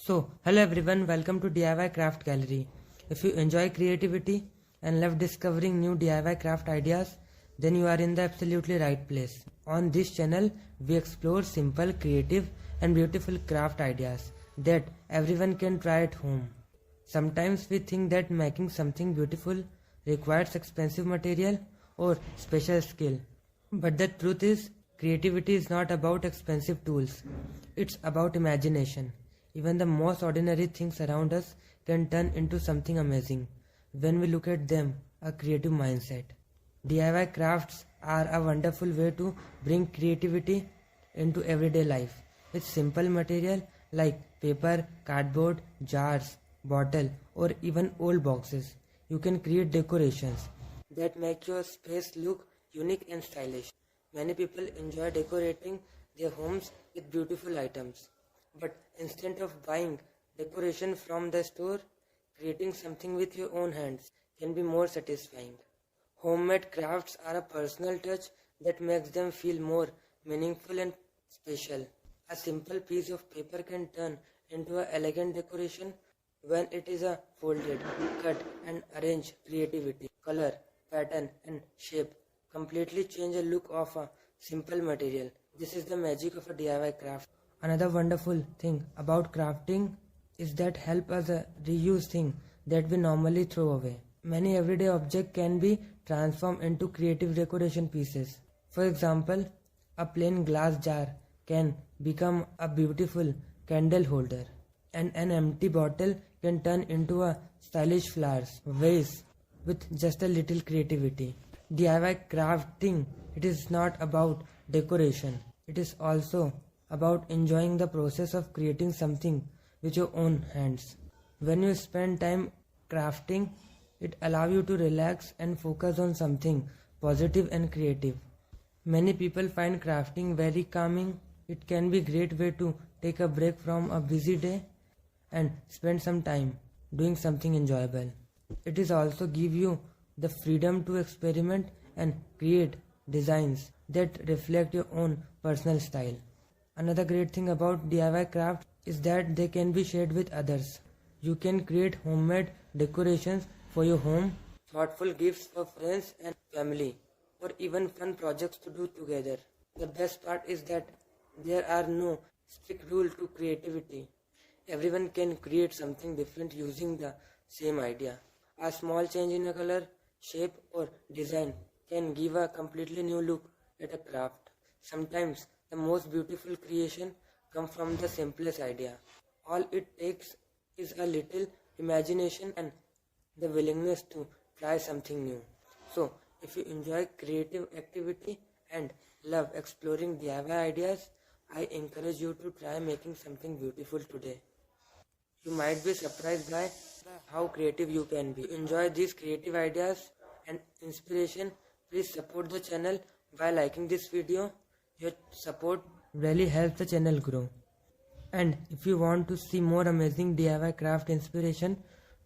Hello everyone, welcome to DIY Craft Gallery. If you enjoy creativity and love discovering new DIY craft ideas, then you are in the absolutely right place. On this channel, we explore simple, creative and beautiful craft ideas that everyone can try at home. Sometimes we think that making something beautiful requires expensive material or special skill. But the truth is, creativity is not about expensive tools. It's about imagination. Even the most ordinary things around us can turn into something amazing when we look at them a creative mindset. DIY crafts are a wonderful way to bring creativity into everyday life. With simple material like paper, cardboard, jars, bottle or even old boxes, you can create decorations that make your space look unique and stylish. Many people enjoy decorating their homes with beautiful items. But instead of buying decoration from the store, creating something with your own hands can be more satisfying. Homemade crafts are a personal touch that makes them feel more meaningful and special. A simple piece of paper can turn into an elegant decoration when it is folded, cut and arranged. Creativity, color, pattern and shape completely change the look of a simple material. This is the magic of a DIY craft. Another wonderful thing about crafting is that help us reuse things that we normally throw away. Many everyday objects can be transformed into creative decoration pieces. For example, a plain glass jar can become a beautiful candle holder, and an empty bottle can turn into a stylish flowers vase with just a little creativity. DIY crafting, it is not about decoration. It is also about enjoying the process of creating something with your own hands. When you spend time crafting, it allows you to relax and focus on something positive and creative. Many people find crafting very calming. It can be a great way to take a break from a busy day and spend some time doing something enjoyable. It is also give you the freedom to experiment and create designs that reflect your own personal style. Another great thing about DIY craft is that they can be shared with others. You can create homemade decorations for your home, thoughtful gifts for friends and family, or even fun projects to do together. The best part is that there are no strict rules to creativity. Everyone can create something different using the same idea. A small change in a color, shape or design can give a completely new look at a craft. Sometimes the most beautiful creation come from the simplest idea. All it takes is a little imagination and the willingness to try something new. So, if you enjoy creative activity and love exploring DIY ideas, I encourage you to try making something beautiful today. You might be surprised by how creative you can be. If you enjoy these creative ideas and inspiration, please support the channel by liking this video. Your support really helps the channel grow. And if you want to see more amazing DIY craft inspiration,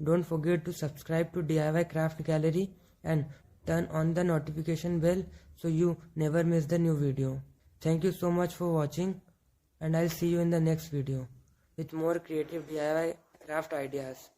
don't forget to subscribe to DIY Craft Gallery and turn on the notification bell so you never miss the new video. Thank you so much for watching, and I'll see you in the next video with more creative DIY craft ideas.